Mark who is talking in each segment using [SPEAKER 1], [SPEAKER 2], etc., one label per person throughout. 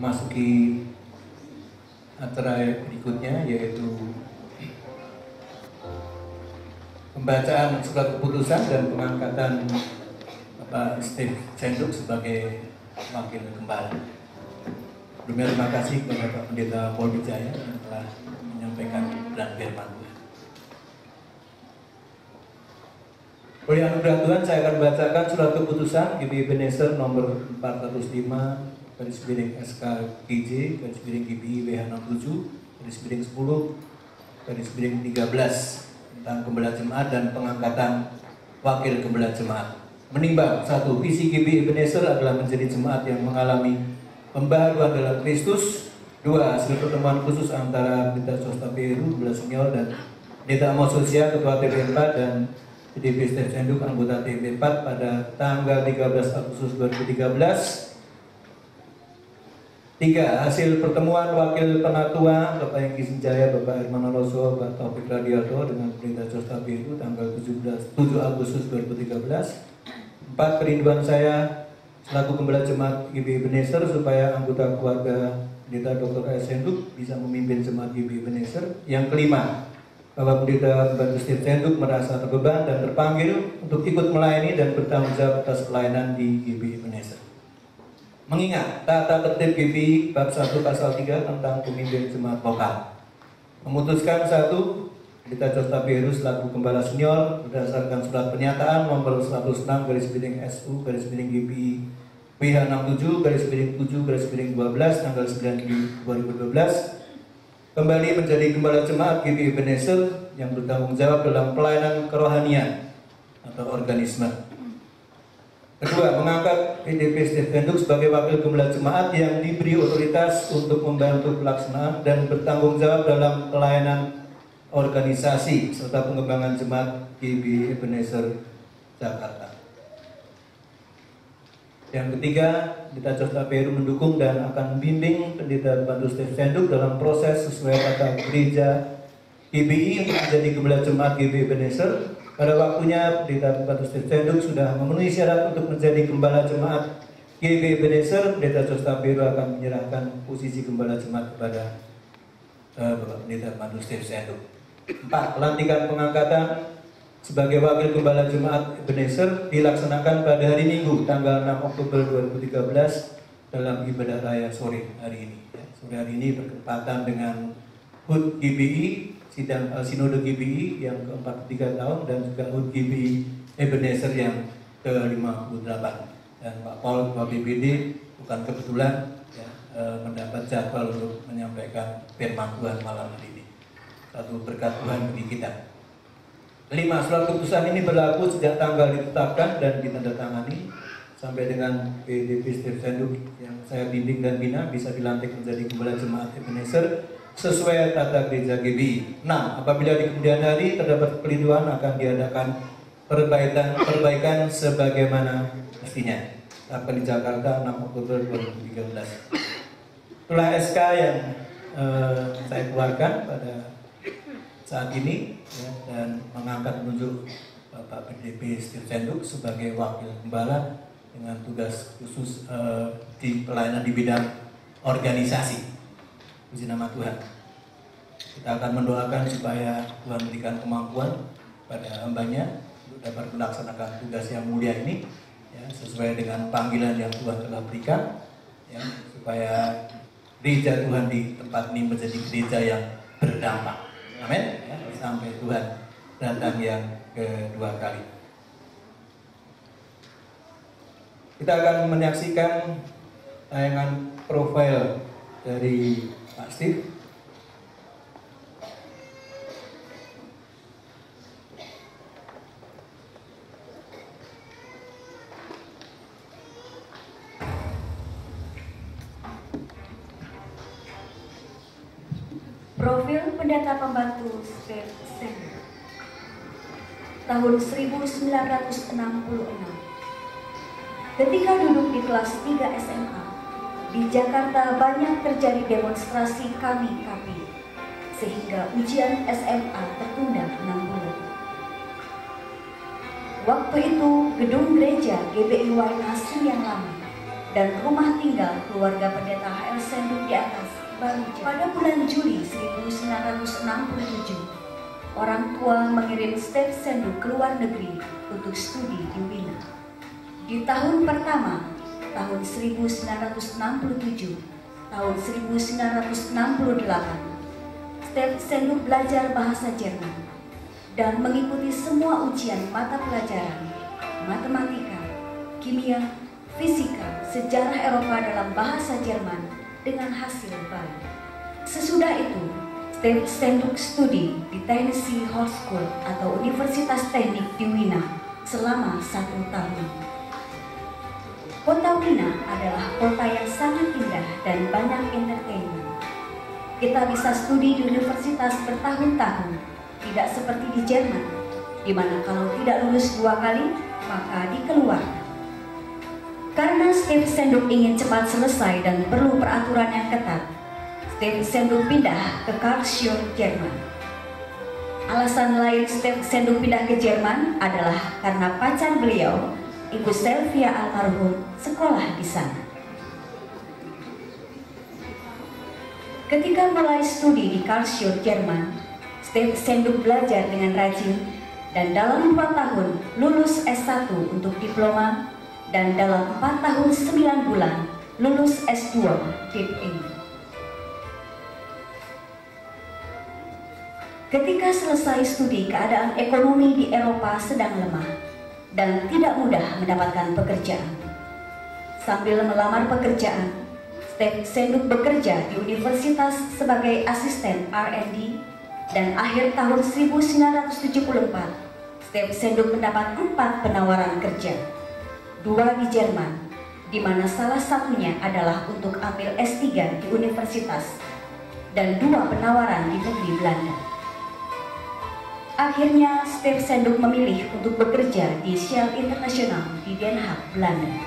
[SPEAKER 1] memasuki acara berikutnya, yaitu pembacaan surat keputusan dan pengangkatan Bapak Steve Senduk sebagai wakil gembala. Sebelumnya terima kasih kepada Pak Pendeta Paul Wijaya yang telah menyampaikan dan firman Tuhan. Oleh anugerah Tuhan, saya akan membacakan surat keputusan GBI Ebenezer nomor 405/SKGJ/GBI WH67/10/13 tentang gembala jemaat dan pengangkatan wakil gembala jemaat. Menimbang, 1. Visi GBI Ebenezer adalah menjadi jemaat yang mengalami pembaharuan dalam Kristus. 2. Hasil pertemuan khusus antara Pendeta Sostaperu, Gembala Senior, dan Pendeta Amos Sosial, Ketua TB4, dan PDP Steve Senduk, anggota TB4 pada tanggal 13 Agustus 2013. 3. Hasil pertemuan Wakil Penatua Bapak Hengki Sinjaya, Bapak Herman Oloso, Bapak Taufik Radiarto dengan Pendeta Sostaperu tanggal 7 Agustus 2013. 4. Kerinduan saya selaku gembala jemaat GBI Ebenezer supaya anggota keluarga Pendeta Dr. S. Senduk bisa memimpin jemaat GBI Ebenezer. Yang kelima, bahwa Pendeta Bantu Steve Senduk merasa terbeban dan terpanggil untuk ikut melayani dan bertanggung jawab atas pelayanan di GBI Ebenezer. Mengingat tata tertib GBI bab 1 pasal 3 tentang pemimpin jemaat lokal, memutuskan 1. Pendeta Sostaperu selaku gembala senior berdasarkan surat pernyataan nomor 106/SU/GBI WH67/7/12 tanggal 9 Juli 2012 kembali menjadi gembala jemaat GBI Ebenezer yang bertanggung jawab dalam pelayanan kerohanian atau organisme. Kedua, mengangkat PDP Steve Senduk sebagai wakil gembala jemaat yang diberi otoritas untuk membantu pelaksanaan dan bertanggung jawab dalam pelayanan organisasi serta pengembangan jemaat GBI Ebenezer Jakarta. Yang ketiga, Pendeta Sostaperu mendukung dan akan membimbing Pendeta Bantu Steve Senduk dalam proses sesuai tata gereja GBI untuk menjadi gembala jemaat GBI Ebenezer. Pada waktunya, Pendeta Bantu Steve Senduk sudah memenuhi syarat untuk menjadi gembala jemaat GBI Ebenezer. Pendeta Sostaperu akan menyerahkan posisi gembala jemaat kepada Bapak Pendeta Bantu Steve Senduk. 4. Pelantikan pengangkatan sebagai wakil gembala jemaat Ebenezer dilaksanakan pada hari Minggu tanggal 6 Oktober 2013 dalam ibadah raya sore hari ini. Sore hari ini bertepatan dengan HUT GBI, sidang Sinode GBI yang ke-43 tahun, dan juga HUT GBI Ebenezer yang ke-58. Dan Pak Paul, Ketua BPD, bukan kebetulan mendapat jadwal untuk menyampaikan firman Tuhan malam hari ini. Satu berkat Tuhan bagi kita. 5. Surat keputusan ini berlaku sejak tanggal ditetapkan dan ditandatangani sampai dengan PDP Steve Senduk yang saya bimbing dan bina bisa dilantik menjadi gembala jemaat Ebenezer sesuai tata gereja GBI. 6. Apabila di kemudian hari terdapat kekeliruan akan diadakan perbaikan sebagaimana mestinya. Akan di Jakarta 6 Oktober 2013. Itulah SK yang saya keluarkan pada saat ini dan mengangkat menunjuk Bapak PDP Steve Senduk sebagai wakil gembala dengan tugas khusus di pelayanan di bidang organisasi. Puji nama Tuhan. Kita akan mendoakan supaya Tuhan memberikan kemampuan pada hambanya untuk dapat melaksanakan tugas yang mulia ini sesuai dengan panggilan yang Tuhan telah berikan, supaya gereja Tuhan di tempat ini menjadi gereja yang berdampak. Amin. Sampai Tuhan datang yang kedua kali. Kita akan menyaksikan tayangan profil dari Pak Steve.
[SPEAKER 2] Profil Pendeta Pembantu Steve Senduk. Tahun 1966. Ketika duduk di kelas 3 SMA, di Jakarta banyak terjadi demonstrasi kami-kami, sehingga ujian SMA tertunda 6 bulan. Waktu itu, gedung gereja GBI Wainasi yang lama dan rumah tinggal keluarga pendeta H.L. Senduk di atas baru pada bulan Juli 1967. Orang tua mengirim Steve Senduk ke luar negeri untuk studi di Wina. Di tahun pertama, tahun 1967, tahun 1968, Steve Senduk belajar bahasa Jerman dan mengikuti semua ujian mata pelajaran matematika, kimia, fisika, sejarah Eropa dalam bahasa Jerman dengan hasil baik. Sesudah itu, Steve Senduk studi di Tennessee High School atau Universitas Teknik di Wina selama 1 tahun. Kota Wina adalah kota yang sangat indah dan banyak entertainment. Kita bisa studi di universitas bertahun-tahun, tidak seperti di Jerman, di mana kalau tidak lulus 2 kali, maka dikeluarkan. Karena Steve Senduk ingin cepat selesai dan perlu peraturan yang ketat, Steve Senduk pindah ke Karlsruhe, Jerman. Alasan lain Steve Senduk pindah ke Jerman adalah karena pacar beliau, Ibu Sylvia almarhum, sekolah di sana. Ketika mulai studi di Karlsruhe, Jerman, Steve Senduk belajar dengan rajin dan dalam 4 tahun lulus S1 untuk diploma dan dalam 4 tahun 9 bulan lulus S2 DPA. Ketika selesai studi, keadaan ekonomi di Eropa sedang lemah dan tidak mudah mendapatkan pekerjaan. Sambil melamar pekerjaan, Steve Senduk bekerja di universitas sebagai asisten R&D dan akhir tahun 1974, Steve Senduk mendapat 4 penawaran kerja, 2 di Jerman, di mana salah satunya adalah untuk ambil S3 di universitas, dan 2 penawaran di negeri Belanda. Akhirnya Steve Senduk memilih untuk bekerja di Shell International di Den Haag, Belanda.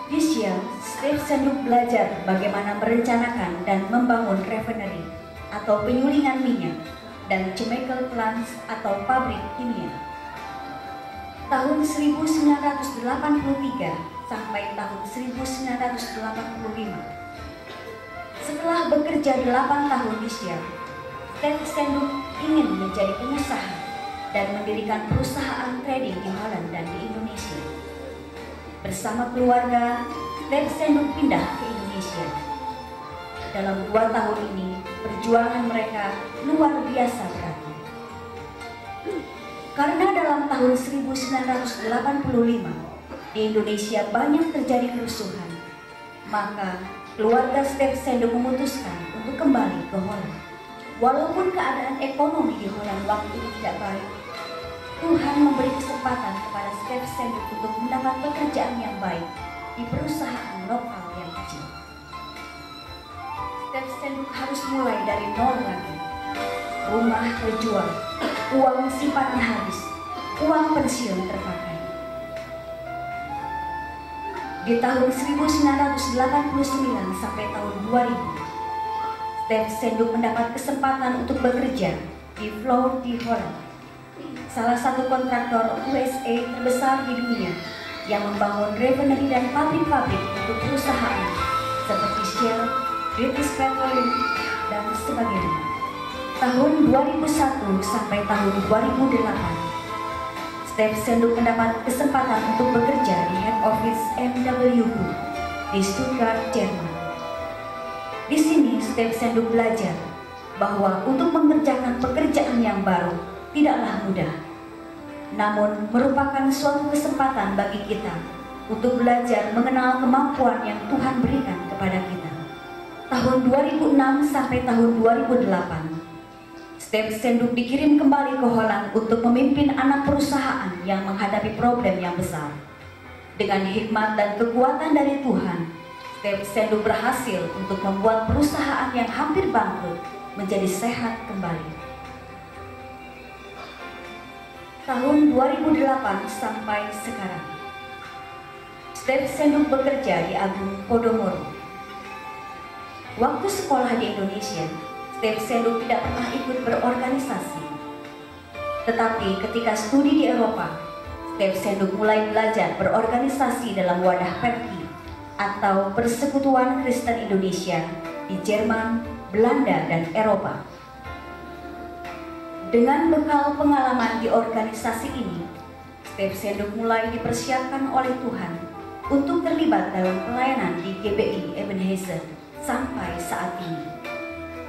[SPEAKER 2] Di Shell, Steve Senduk belajar bagaimana merencanakan dan membangun refinery atau penyulingan minyak dan chemical plants atau pabrik kimia. Tahun 1983 sampai tahun 1985. Setelah bekerja 8 tahun di Shell, Steve Senduk ingin menjadi pengusaha dan mendirikan perusahaan trading di Holland dan di Indonesia. Bersama keluarga, Steve Senduk pindah ke Indonesia. Dalam 2 tahun ini, perjuangan mereka luar biasa berat. Karena dalam tahun 1985, di Indonesia banyak terjadi kerusuhan, maka keluarga Steve Senduk memutuskan untuk kembali ke Holland. Walaupun keadaan ekonomi di Holland waktu itu tidak baik, Tuhan memberi kesempatan kepada Steve Senduk untuk mendapat pekerjaan yang baik di perusahaan lokal yang kecil. Steve Senduk harus mulai dari nol lagi. Rumah terjual, uang simpanan habis, uang pensiun terpakai. Di tahun 1989 sampai tahun 2000, Steve Senduk mendapat kesempatan untuk bekerja di Floor di Holland, salah satu kontraktor USA terbesar di dunia yang membangun refinery dan pabrik-pabrik untuk perusahaan seperti Shell, British Petroleum, dan sebagainya. Tahun 2001 sampai tahun 2008, Steve Senduk mendapat kesempatan untuk bekerja di Head Office MW Group di Stuttgart, Jerman. Di sini Steve Senduk belajar bahwa untuk mengerjakan pekerjaan yang baru tidaklah mudah, namun merupakan suatu kesempatan bagi kita untuk belajar mengenal kemampuan yang Tuhan berikan kepada kita. Tahun 2006 sampai tahun 2008, Steve Senduk dikirim kembali ke Holland untuk memimpin anak perusahaan yang menghadapi problem yang besar. Dengan hikmat dan kekuatan dari Tuhan, Steve Senduk berhasil untuk membuat perusahaan yang hampir bangkrut menjadi sehat kembali. Tahun 2008 sampai sekarang, Steve Senduk bekerja di Agung Podomoro. Waktu sekolah di Indonesia, Steve Senduk tidak pernah ikut berorganisasi. Tetapi ketika studi di Eropa, Steve Senduk mulai belajar berorganisasi dalam wadah Perki atau Persekutuan Kristen Indonesia di Jerman, Belanda, dan Eropa. Dengan bekal pengalaman di organisasi ini, Stef Senduk mulai dipersiapkan oleh Tuhan untuk terlibat dalam pelayanan di GBI Ebenezer sampai saat ini.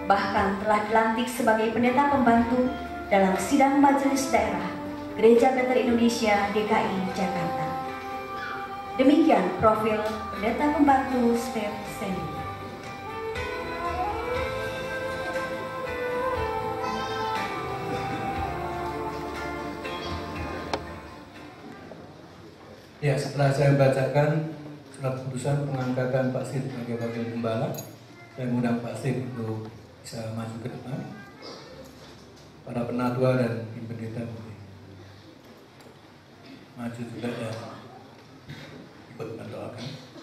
[SPEAKER 2] Bahkan telah dilantik sebagai pendeta pembantu dalam sidang majelis daerah Gereja Bethel Indonesia DKI Jakarta. Demikian profil pendeta pembantu Stef Senduk.
[SPEAKER 1] Ya, setelah saya bacakan surat keputusan pengangkatan Pak Stef sebagai wakil gembala, saya mengundang Pak Stef untuk bisa maju ke depan. Para penatua dan tim pendeta boleh maju juga dan ikut mendoakan.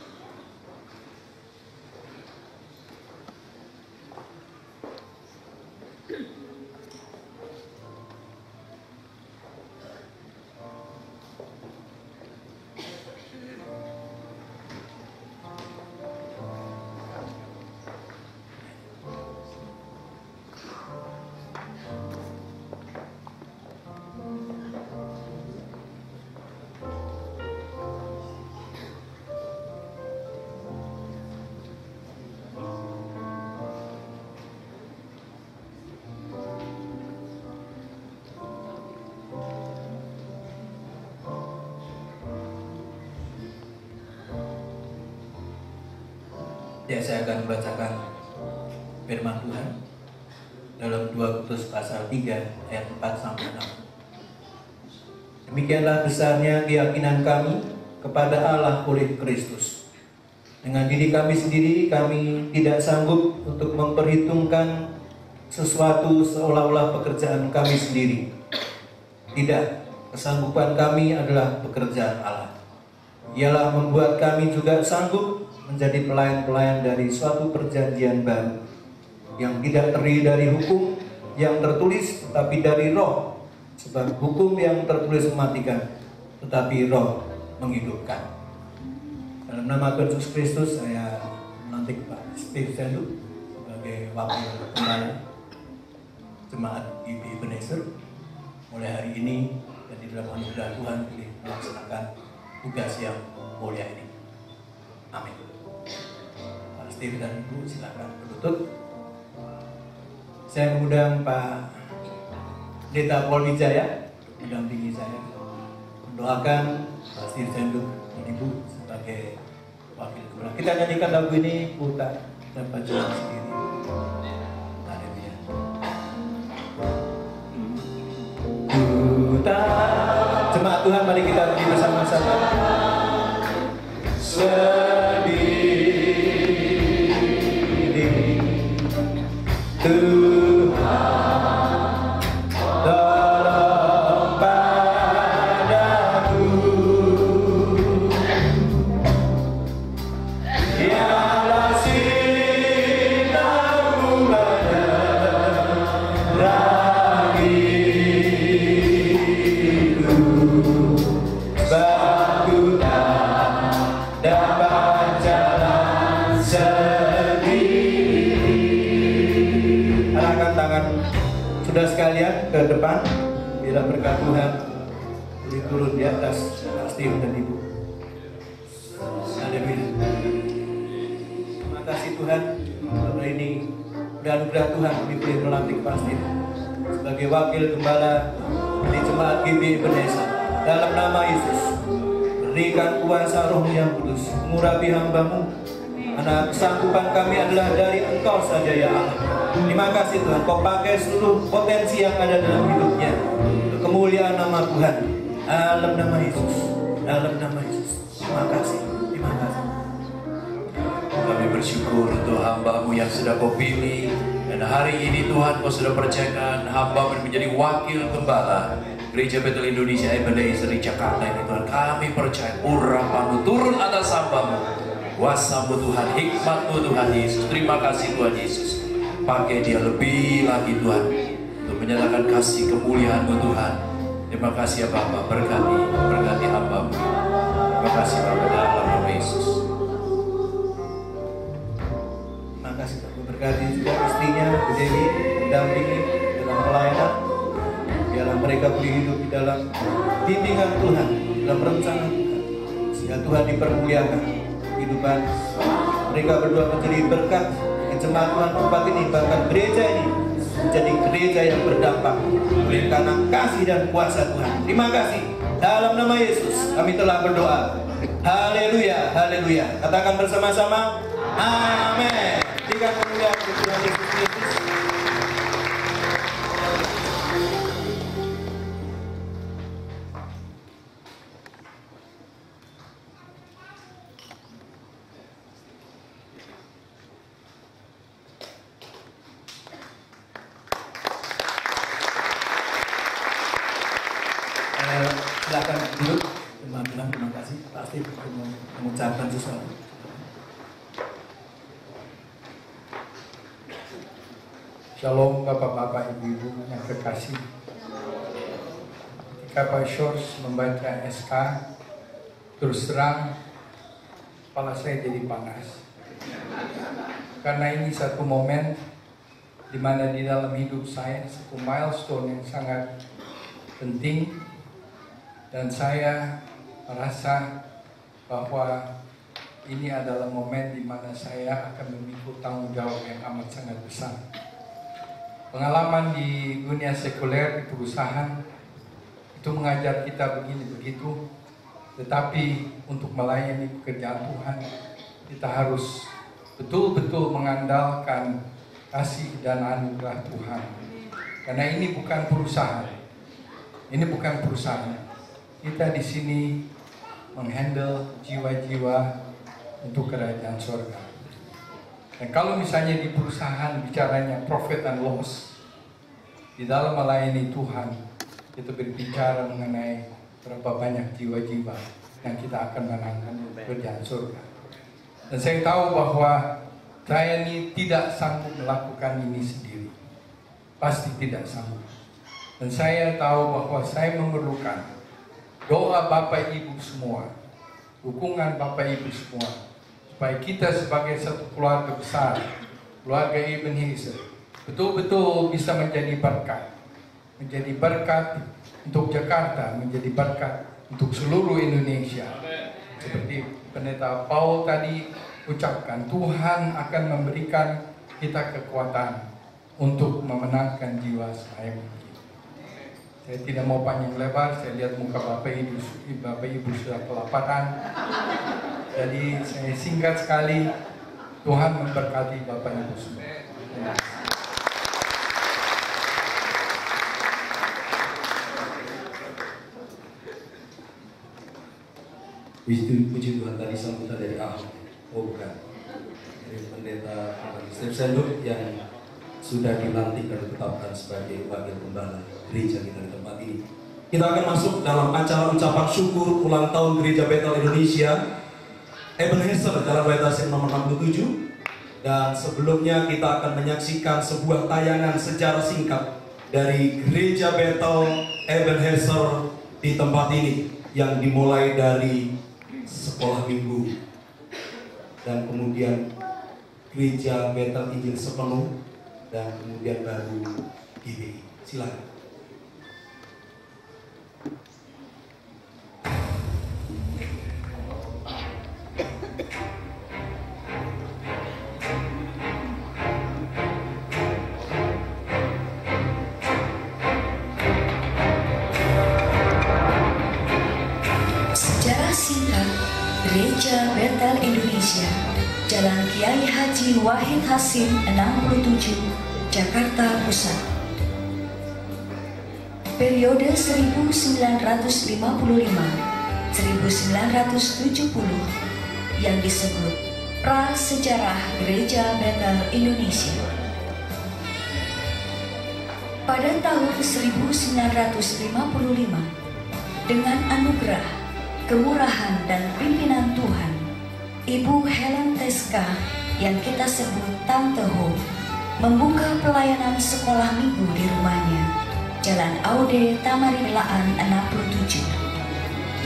[SPEAKER 1] Ya, saya akan membacakan firman Tuhan dalam 2 Korintus pasal 3 ayat 4 sampai 6. Demikianlah besarnya keyakinan kami kepada Allah oleh Kristus. Dengan diri kami sendiri kami tidak sanggup untuk memperhitungkan sesuatu seolah-olah pekerjaan kami sendiri. Tidak, kesanggupan kami adalah pekerjaan Allah. Ialah membuat kami juga sanggup menjadi pelayan-pelayan dari suatu perjanjian baru yang tidak terdiri dari hukum yang tertulis tetapi dari roh, sebab hukum yang tertulis mematikan tetapi roh menghidupkan. Dalam nama Yesus Kristus saya melantik Pak Stef Senduk sebagai wakil gembala jemaat GBI Ebenezer mulai hari ini dan di dalam anugerah Tuhan boleh melaksanakan tugas yang mulia ini. Amin. Stef dan Ibu silakan berlutut. Saya mengundang Pak Pendeta Paul Wijaya mendampingi saya mendoakan Pak Stef Senduk dan Ibu sebagai wakil gembala. Kita nyanyikan lagu ini putar dapat jalan sendiri. Haleluya. Putar. Jemaat Tuhan, mari kita nyanyi bersama-sama. Tuhan tolong padaku, biarlah sinarmu menerangiku, sebab ku tak dapat jalan Saudara sekalian ke depan, bila berkat Tuhan boleh turun di atas Pak Stef dan Ibu. Haleluya. Terima kasih Tuhan untuk ini. Mudah-mudahan Tuhan kami boleh melantik Pak Stef sebagai wakil gembala di jemaat GBI Ebenezer. Dalam nama Yesus, berikan kuasa Roh yang kudus mengurapi hamba-Mu, karena kesanggupan kami adalah dari Engkau saja ya Allah. Terima kasih Tuhan, Kau pakai seluruh potensi yang ada dalam hidupnya untuk kemuliaan nama Tuhan. Dalam nama Yesus, dalam nama Yesus. Terima kasih, terima kasih.
[SPEAKER 3] Kami bersyukur untuk hamba-Mu yang sudah Kau pilih, dan hari ini Tuhan Kau sudah percayakan hamba-Mu menjadi wakil gembala Gereja Bethel Indonesia Ebenezer di Jakarta ini Tuhan. Kami percaya urapan-Mu turun atas hamba-Mu, kuasa-Mu Tuhan, hikmat-Mu Tuhan Yesus. Terima kasih Tuhan Yesus. Pakai dia lebih lagi Tuhan untuk menyatakan kasih kemuliaan-Mu Tuhan. Terima kasih ya Bapa, berkati hamba-Mu. Terima kasih Bapa dalam nama Yesus.
[SPEAKER 1] Berkati juga istrinya, Bu Dewi, mendampingi dalam pelayanan. Biarlah mereka boleh hidup di dalam bimbingan Tuhan, dalam rencana Tuhan, sehingga Tuhan dipermuliakan. Kehidupan mereka berdua menjadi berkat jemaat Tuhan tempat ini, bahkan gereja ini menjadi gereja yang berdampak oleh karena kasih dan kuasa Tuhan. Terima kasih. Dalam nama Yesus kami telah berdoa. Haleluya, haleluya. Katakan bersama-sama, amin. Berikan kemuliaan kepada Tuhan Yesus Kristus. Silakan duduk, teman-teman. Terima kasih. Pasti mengucapkan sesuatu.
[SPEAKER 4] Shalom Bapak-Bapak, Ibu-Ibu yang terkasih. Ketika Pak Shores membaca SK, terus terang kepala saya jadi panas. Karena ini satu momen di mana di dalam hidup saya satu milestone yang sangat penting. Dan saya merasa bahwa ini adalah momen di mana saya akan memikul tanggung jawab yang amat sangat besar. Pengalaman di dunia sekuler, di perusahaan, itu mengajar kita begini begitu. Tetapi untuk melayani pekerjaan Tuhan, kita harus betul-betul mengandalkan kasih dan anugerah Tuhan. Karena ini bukan perusahaan. Ini bukan perusahaan. Kita di sini menghandle jiwa-jiwa untuk kerajaan surga. Dan kalau misalnya di perusahaan bicaranya profit and loss, di dalam melayani Tuhan kita berbicara mengenai berapa banyak jiwa-jiwa yang kita akan menangkan kerajaan surga. Dan saya tahu bahwa saya ini tidak sanggup melakukan ini sendiri. Pasti tidak sanggup. Dan saya tahu bahwa saya memerlukan doa Bapak Ibu semua, dukungan Bapak Ibu semua, supaya kita sebagai satu keluarga besar, keluarga Ebenezer, betul-betul bisa menjadi berkat untuk Jakarta, menjadi berkat untuk seluruh Indonesia. Seperti Pendeta Paul tadi ucapkan, Tuhan akan memberikan kita kekuatan untuk memenangkan jiwa saya. Saya tidak mau panjang lebar, saya lihat muka Bapak Ibu sudah kelaparan. Jadi saya singkat sekali, Tuhan memberkati Bapak Ibu semua.
[SPEAKER 5] Puji Tuhan, tadi sambutan dari Ahok. Oh bukan, dari Pendeta Stef Senduk yang sudah dilantik dan ditetapkan sebagai wakil gembala gereja kita di tempat ini. Kita akan masuk dalam acara ucapan syukur ulang tahun Gereja Bethel Indonesia Ebenezer Jalan Raya Tasik nomor 67. Dan sebelumnya kita akan menyaksikan sebuah tayangan sejarah singkat dari Gereja Bethel Ebenezer di tempat ini yang dimulai dari sekolah minggu dan kemudian Gereja Bethel Injil Sepenuh dan kemudian baru GBI. Silakan.
[SPEAKER 2] Sejarah singkat Gereja Bethel Indonesia, Jalan Kiai Haji Wahid Hasim 67, Jakarta Pusat. Periode 1955-1970 yang disebut Prasejarah Gereja Bethel Indonesia. Pada tahun 1955, dengan anugerah, kemurahan dan pimpinan Tuhan, Ibu Helen Teska yang kita sebut Tante Ho membuka pelayanan sekolah minggu di rumahnya, Jalan Aude Tamarilaan 67,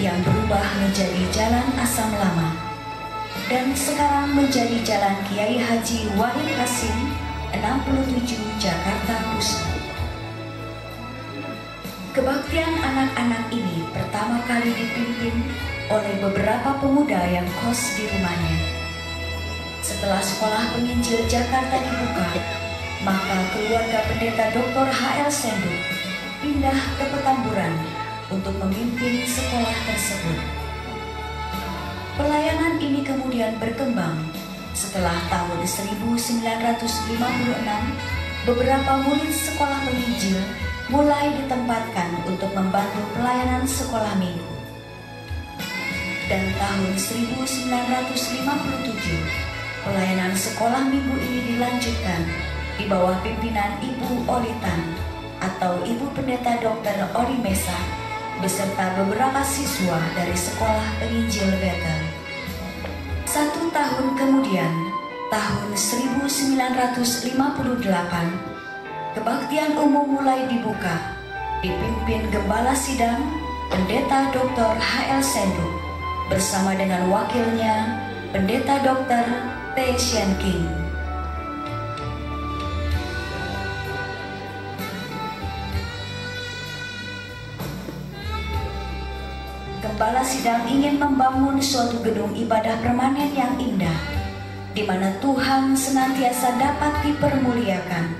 [SPEAKER 2] yang berubah menjadi Jalan Asam Lama. dan sekarang menjadi Jalan Kiai Haji Wahid Hasim 67 Jakarta Pusat. Kebaktian anak-anak ini pertama kali dipimpin oleh beberapa pemuda yang kos di rumahnya. Setelah sekolah penginjil Jakarta dibuka, maka keluarga pendeta Dr. H.L. Senduk pindah ke Petamburan untuk memimpin sekolah tersebut. Pelayanan ini kemudian berkembang. Setelah tahun 1956, beberapa murid sekolah penginjil mulai ditempatkan untuk membantu pelayanan sekolah minggu. Dan tahun 1957, pelayanan sekolah minggu ini dilanjutkan di bawah pimpinan Ibu Olitan atau Ibu Pendeta Dr. Ori Mesa beserta beberapa siswa dari sekolah penginjil Bethel. 1 tahun kemudian, tahun 1958, kebaktian umum mulai dibuka, dipimpin Gembala Sidang Pendeta Dr. H.L. Senduk bersama dengan wakilnya Pendeta Dr. T. Shen King. Gembala Sidang ingin membangun suatu gedung ibadah permanen yang indah, di mana Tuhan senantiasa dapat dipermuliakan.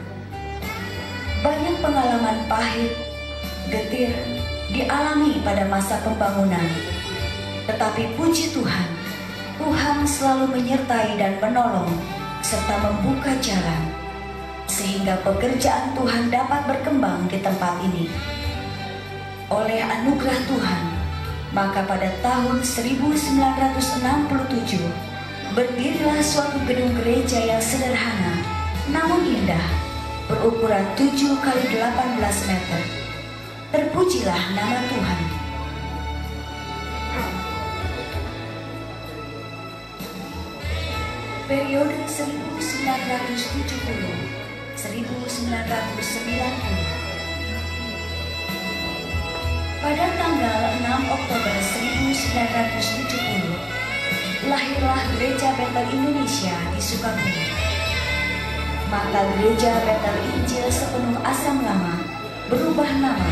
[SPEAKER 2] Banyak pengalaman pahit, getir dialami pada masa pembangunan. Tetapi puji Tuhan, Tuhan selalu menyertai dan menolong serta membuka jalan, sehingga pekerjaan Tuhan dapat berkembang di tempat ini. Oleh anugerah Tuhan, maka pada tahun 1967 berdirilah suatu gedung gereja yang sederhana namun indah, berukuran 7 kali 18 meter. Terpujilah nama Tuhan. Periode 1970-1990. Pada tanggal 6 Oktober 1970, lahirlah Gereja Bethel Indonesia di Sukabumi. Maka Gereja Bethel Injil Sepenuh Asam Lama berubah nama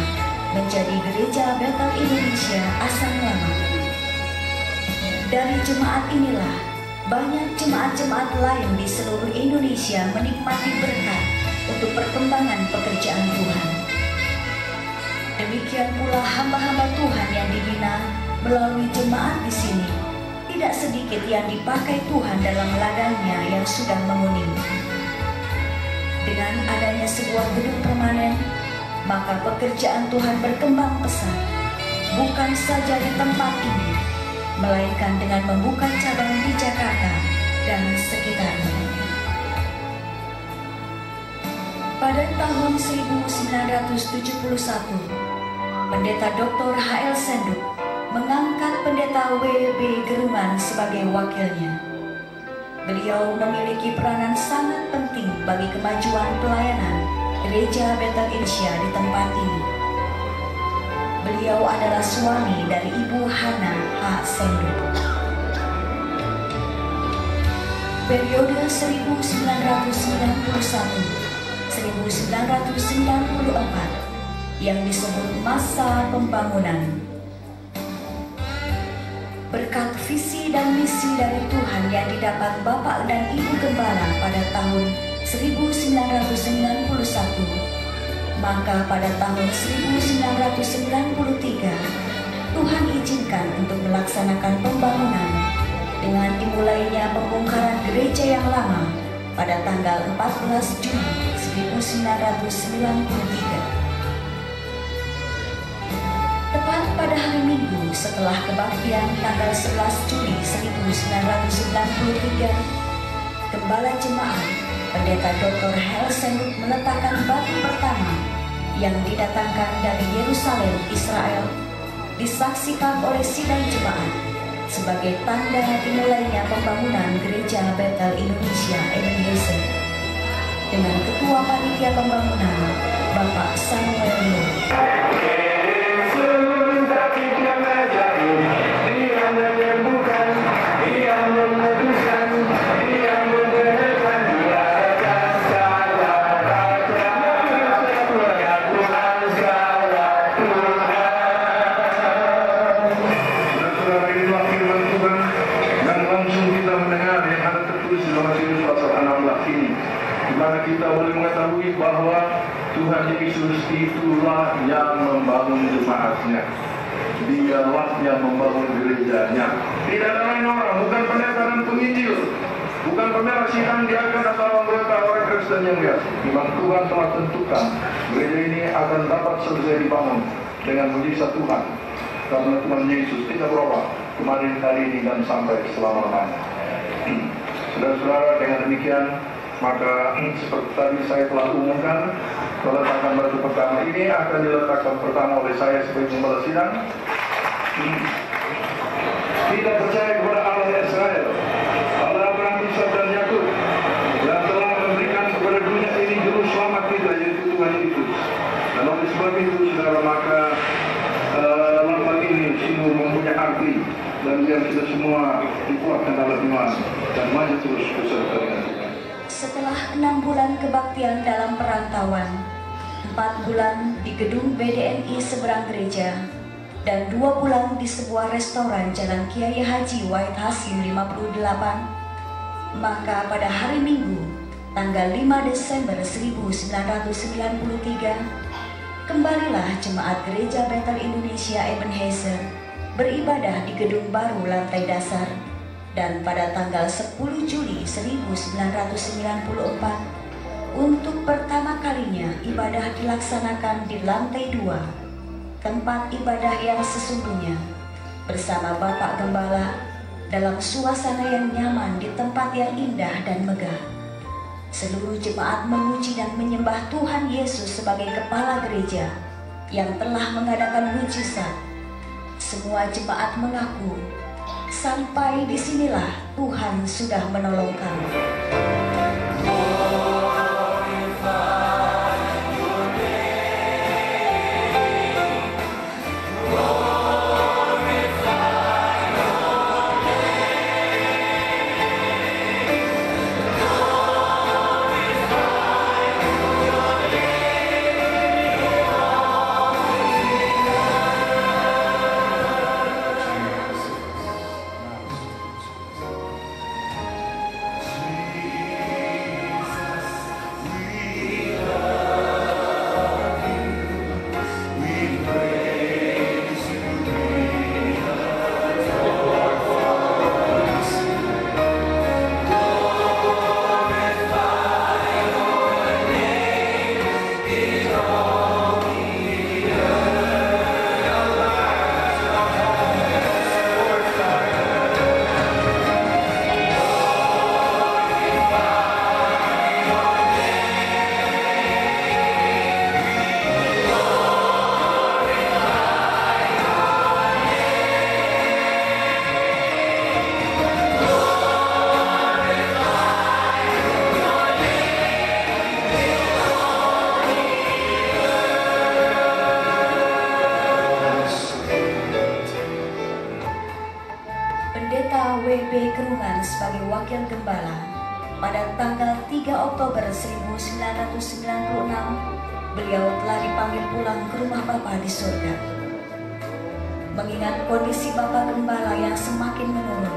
[SPEAKER 2] menjadi Gereja Bethel Indonesia Asam Lama. Dari jemaat inilah banyak jemaat-jemaat lain di seluruh Indonesia menikmati berkat untuk perkembangan pekerjaan Tuhan. Demikian pula hamba-hamba Tuhan yang dibina melalui jemaat di sini, tidak sedikit yang dipakai Tuhan dalam ladangnya yang sudah menguning. Dengan adanya sebuah gedung permanen, maka pekerjaan Tuhan berkembang pesat, bukan saja di tempat ini, melainkan dengan membuka cabang di Jakarta dan sekitarnya. Pada tahun 1971, Pendeta Dr. H.L. Senduk mengangkat Pendeta W.B. Gerungan sebagai wakilnya. Beliau memiliki peranan sangat penting bagi kemajuan pelayanan Gereja Bethel Indonesia di tempat ini. Beliau adalah suami dari Ibu Hana H. Senduk. Periode 1991-1994 yang disebut masa pembangunan. Berkat visi dan misi dari Tuhan yang didapat Bapak dan Ibu Gembala pada tahun 1991, maka pada tahun 1993 Tuhan izinkan untuk melaksanakan pembangunan dengan dimulainya pembongkaran gereja yang lama pada tanggal 14 Juni 1993. Tepat pada hari Minggu setelah kebaktian tanggal 11 Juli 1993, Gembala Jemaat Pendeta Dr. H.L. Senduk meletakkan batu pertama yang didatangkan dari Yerusalem, Israel, disaksikan oleh sidang jemaat sebagai tanda dimulainya pembangunan Gereja Bethel Indonesia Ebenezer dengan Ketua Panitia Pembangunan Bapak Samuel Lo. Dia menyembuhkan, dia menebus
[SPEAKER 6] mana kita boleh mengetahui bahwa Tuhan Yesus itulah yang membangun jemaatnya. Dialah yang membangun gerejanya. Tidak ada lain orang, bukan pendeta dan penginjil, bukan pendeta sidang diakan atau anggota orang Kristen yang lihat. Memang Tuhan telah tentukan gereja ini akan dapat selesai dibangun dengan mujizat Tuhan. Karena Tuhan Yesus tidak berubah kemarin, hari ini, dan sampai selama-lamanya. Saudara-saudara, dengan demikian maka seperti tadi saya telah umumkan, peletakan batu pertama ini akan diletakkan pertama oleh saya sebagai gembala sidang. Tidak percaya kepada Allah Israel, Allah Abraham, Ishak dan Yakub, yang telah memberikan kepada dunia ini juru selamat kita, yaitu Tuhan Yesus. Dan oleh sebab itu, saudara, maka lambang ini sungguh mempunyai arti, dan biar kita semua dikuatkan dalam iman dan maju terus beserta dengan Tuhan.
[SPEAKER 2] Setelah 6 bulan kebaktian dalam perantauan, 4 bulan di gedung BDNI seberang gereja, dan 2 bulan di sebuah restoran Jalan Kiai Haji Wahid Hasim 58, maka pada hari Minggu, tanggal 5 Desember 1993, kembalilah jemaat Gereja Bethel Indonesia Ebenezer beribadah di gedung baru lantai dasar. Dan pada tanggal 10 Juli 1994, untuk pertama kalinya ibadah dilaksanakan di lantai 2, tempat ibadah yang sesungguhnya, bersama Bapak Gembala dalam suasana yang nyaman di tempat yang indah dan megah. Seluruh jemaat memuji dan menyembah Tuhan Yesus sebagai Kepala Gereja yang telah mengadakan mujizat. Semua jemaat mengaku, sampai disinilah Tuhan sudah menolong kami. Sebagai wakil gembala pada tanggal 3 Oktober 1996, beliau telah dipanggil pulang ke rumah Bapa di surga. Mengingat kondisi Bapak Gembala yang semakin menurun,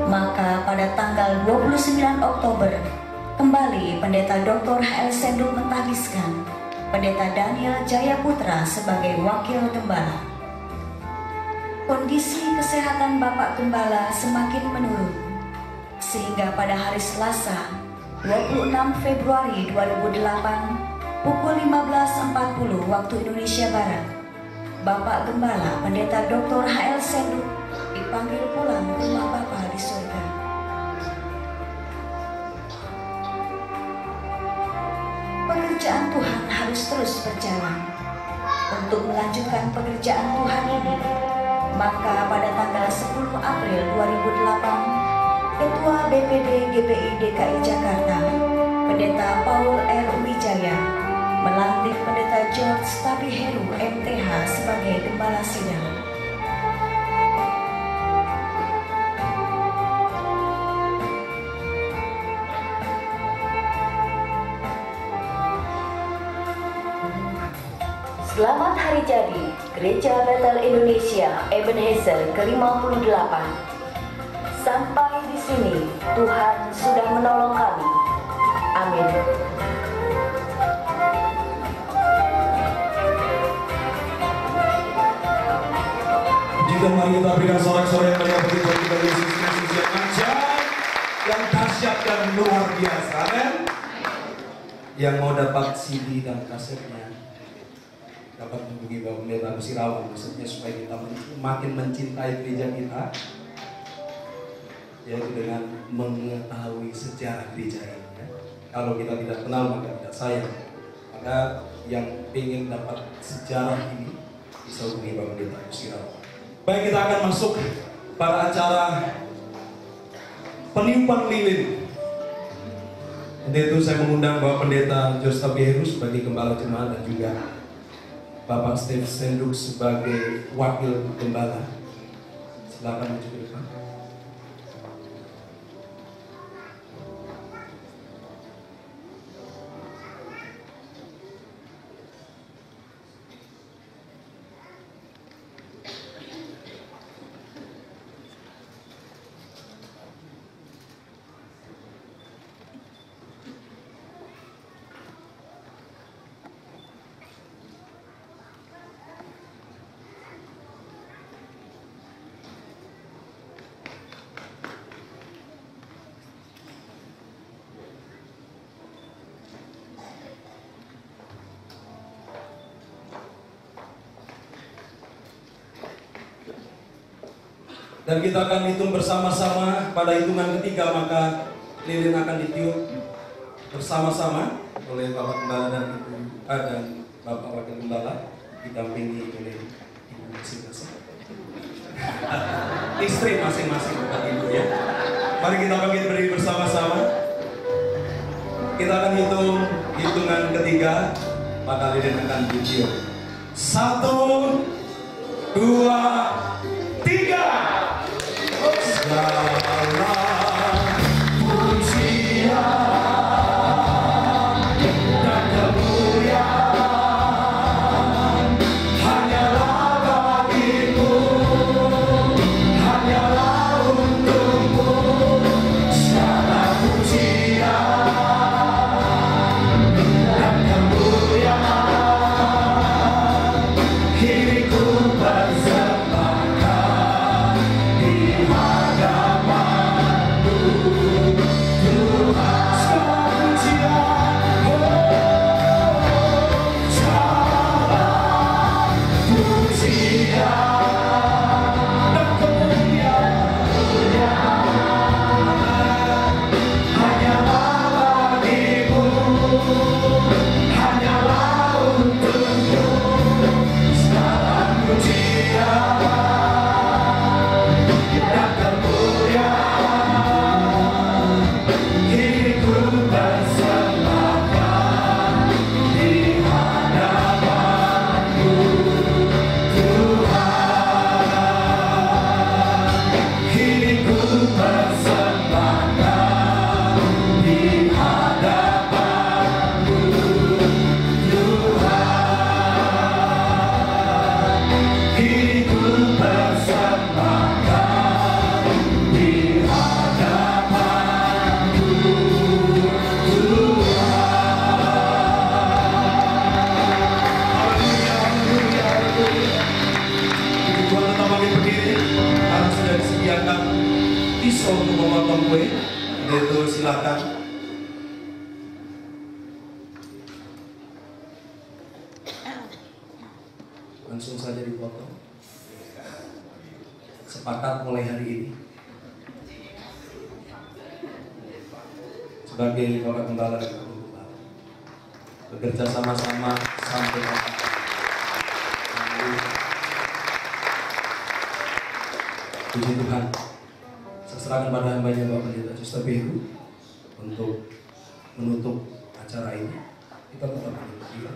[SPEAKER 2] maka pada tanggal 29 Oktober kembali Pendeta Dr. H.L. Senduk mentahbiskan Pendeta Daniel Jayaputra sebagai wakil gembala. Kondisi kesehatan Bapak Gembala semakin menurun, sehingga pada hari Selasa 26 Februari 2008 pukul 15.40 waktu Indonesia Barat, Bapak Gembala Pendeta Dr. H.L. Senduk dipanggil pulang ke rumah Bapa di surga. Pekerjaan Tuhan harus terus berjalan. Untuk melanjutkan pekerjaan Tuhan ini, maka pada tanggal 10 April 2008, Ketua BPD GPI DKI Jakarta, Pendeta Paul R. Wijaya, melantik Pendeta George Tabiheru MTH sebagai Gembala Sidang. Selamat Hari Jadi Gereja Bethel Indonesia Ebenezer ke-58. Sampai di sini Tuhan sudah menolong kami. Amin.
[SPEAKER 5] itu mari kita berikan sorak-sorai yang meriah bagi Tuhan kita Yesus Kristus yang ajaib, yang dahsyat dan luar biasa. Amen. Yang mau dapat CD dan kasetnya dapat menghubungi Bapak Pendeta Agus Irawan, maksudnya supaya kita makin mencintai gereja kita, yaitu dengan mengetahui sejarah gereja ini. Ya. Kalau kita tidak kenal maka tidak sayang. Maka yang ingin dapat sejarah ini bisa hubungi Bapak Pendeta Agus Irawan. Baik, kita akan masuk pada acara peniupan lilin. Untuk itu saya mengundang Bapak Pendeta Josta Beheru sebagai Gembala Jemaat dan juga Bapak Steve Senduk sebagai Wakil Gembala. Silakan maju ke depan. Dan kita akan hitung bersama-sama. Pada hitungan ketiga maka lilin akan ditiup bersama-sama oleh Bapak Gembala dan Ibu dan Bapak Wakil Gembala, didampingi oleh Ibu masing-masing, istri masing-masing Bapak Ibu ya. Mari kita bangkit berdiri bersama-sama. Kita akan hitung hitungan ketiga, maka lilin akan ditiup. 1, 2, 3. Segala pujian dan kemuliaan hanyalah bagimu, hanyalah untukmu. Segala pujian dan kemuliaan kini ku persembahkan di hadapan-Mu, Tuhan. Segala pujian, segala pujian dan kemuliaan hanyalah bagimu, hanyalah untukmu. Segala pujian dan kemuliaan kini ku persembahkan di hadapan-Mu, Tuhan. Kini ku persembahkan di hadapan-Mu, Tuhan. Kini ku persembahkan di hadapan-Mu, Haleluya, haleluya. Tuhan tetap bangkit berdiri karena sudah disediakan pisau untuk memotong kue. Itu silakan. Langsung saja dipotong. Sepakat mulai hari ini. Sebagai Bapak Gembala dan Ibu Gembala, bekerja sama-sama sampai akhir. Puji Tuhan. Saya serahkan pada hambanya Bapak Pendeta Josta Beheru untuk menutup acara ini. Kita tetap berdiri.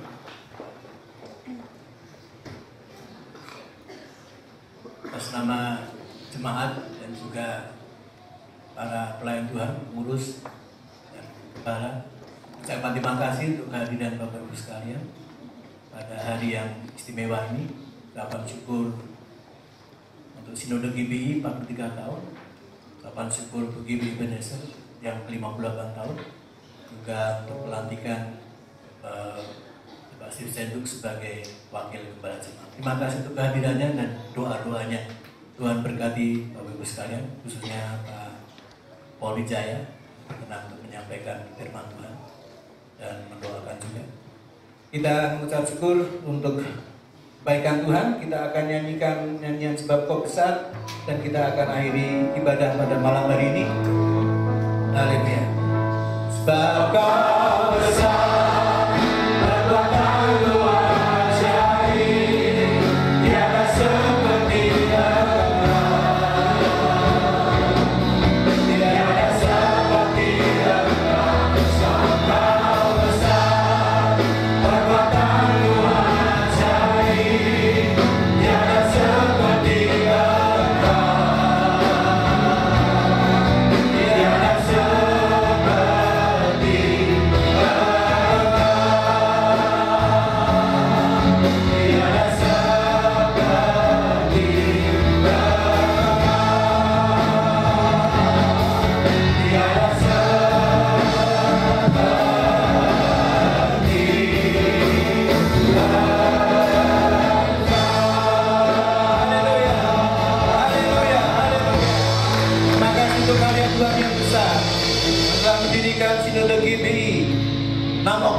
[SPEAKER 3] Atas nama jemaat dan juga para pelayan Tuhan, pengurus dan kepala, ucapan terima kasih untuk kehadiran Bapak Ibu sekalian pada hari yang istimewa ini. Ucapan syukur untuk Sinode GBI 43 tahun, ucapan syukur untuk GBI Ebenezer yang ke-58 tahun, juga untuk pelantikan Pak Steve Senduk sebagai Wakil Gembala Jemaat. Terima kasih untuk kehadirannya dan doa-doanya Tuhan berkati Bapak Ibu sekalian, khususnya Pak Paul Wijaya, berkenan untuk menyampaikan firman Tuhan dan mendoakan juga.
[SPEAKER 1] Kita mengucap syukur untuk kebaikan Tuhan. Kita akan nyanyikan nyanyian sebab Kau besar, dan kita akan akhiri ibadah pada malam hari ini. Haleluya. Sebab Kau besar, perbuatan Tuhan ajaib, tiada seperti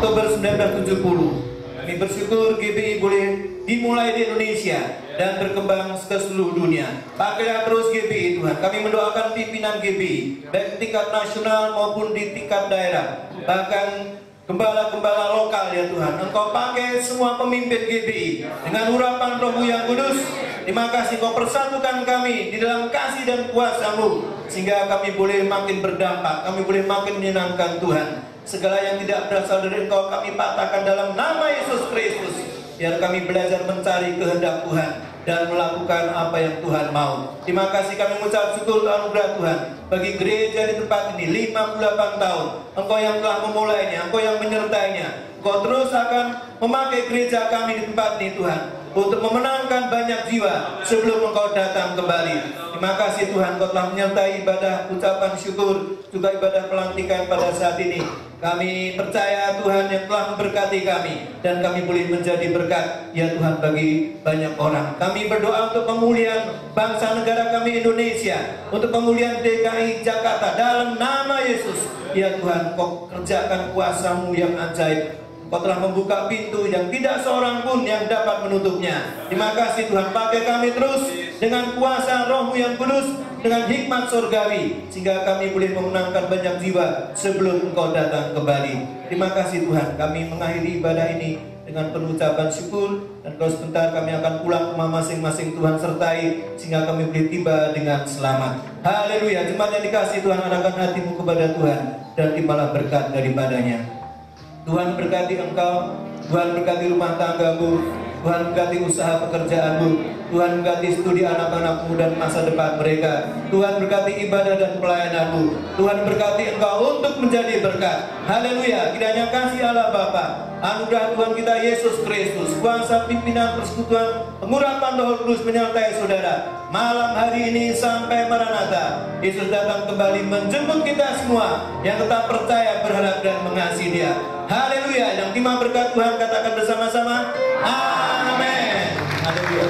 [SPEAKER 1] Oktober 1970. Kami bersyukur GBI boleh dimulai di Indonesia dan berkembang ke seluruh dunia. Pakailah terus GBI Tuhan. Kami mendoakan pimpinan GBI baik tingkat nasional maupun di tingkat daerah, bahkan gembala-gembala lokal ya Tuhan. Engkau pakai semua pemimpin GBI dengan urapan Roh-Mu yang kudus. Terima kasih Kau persatukan kami di dalam kasih dan kuasa-Mu, sehingga kami boleh makin berdampak, kami boleh makin menyenangkan Tuhan. Segala yang tidak berasal dari Engkau kami patahkan dalam nama Yesus Kristus. Biar kami belajar mencari kehendak Tuhan dan melakukan apa yang Tuhan mau. Terima kasih kami mengucap syukur anugerah Tuhan bagi gereja di tempat ini 58 tahun. Engkau yang telah memulainya, Engkau yang menyertainya. Engkau terus akan memakai gereja kami di tempat ini Tuhan, untuk memenangkan banyak jiwa sebelum Engkau datang kembali. Terima kasih Tuhan, Kau telah menyertai ibadah ucapan syukur, juga ibadah pelantikan pada saat ini. Kami percaya Tuhan yang telah memberkati kami, dan kami boleh menjadi berkat ya Tuhan bagi banyak orang. Kami berdoa untuk pemulihan bangsa negara kami Indonesia, untuk pemulihan DKI Jakarta dalam nama Yesus. Ya Tuhan, Kau kerjakan kuasa-Mu yang ajaib. Kau telah membuka pintu yang tidak seorang pun yang dapat menutupnya. Terima kasih Tuhan, pakai kami terus dengan kuasa Roh-Mu yang kudus, dengan hikmat surgawi, sehingga kami boleh memenangkan banyak jiwa sebelum Engkau datang kembali. Terima kasih Tuhan, kami mengakhiri ibadah ini dengan penuh ucapan syukur, dan kalau sebentar kami akan pulang ke rumah masing-masing. Tuhan sertai sehingga kami boleh tiba dengan selamat. Haleluya. Jemaat yang dikasihi Tuhan, arahkan hatimu kepada Tuhan dan terimalah berkat daripadanya. Tuhan berkati engkau, Tuhan berkati rumah tanggamu, Tuhan berkati usaha pekerjaanmu, Tuhan berkati studi anak-anakmu dan masa depan mereka. Tuhan berkati ibadah dan pelayananmu. Tuhan berkati engkau untuk menjadi berkat. Haleluya. Kiranya kasih Allah Bapa, anugerah Tuhan kita Yesus Kristus, kuasa pimpinan persekutuan, pengurapan Roh Kudus menyertai saudara malam hari ini sampai Maranatha. Yesus datang kembali menjemput kita semua yang tetap percaya, berharap dan mengasihi Dia. Haleluya. Yang terima berkat Tuhan katakan bersama-sama, amin. Haleluya.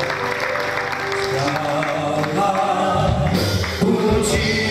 [SPEAKER 1] Puji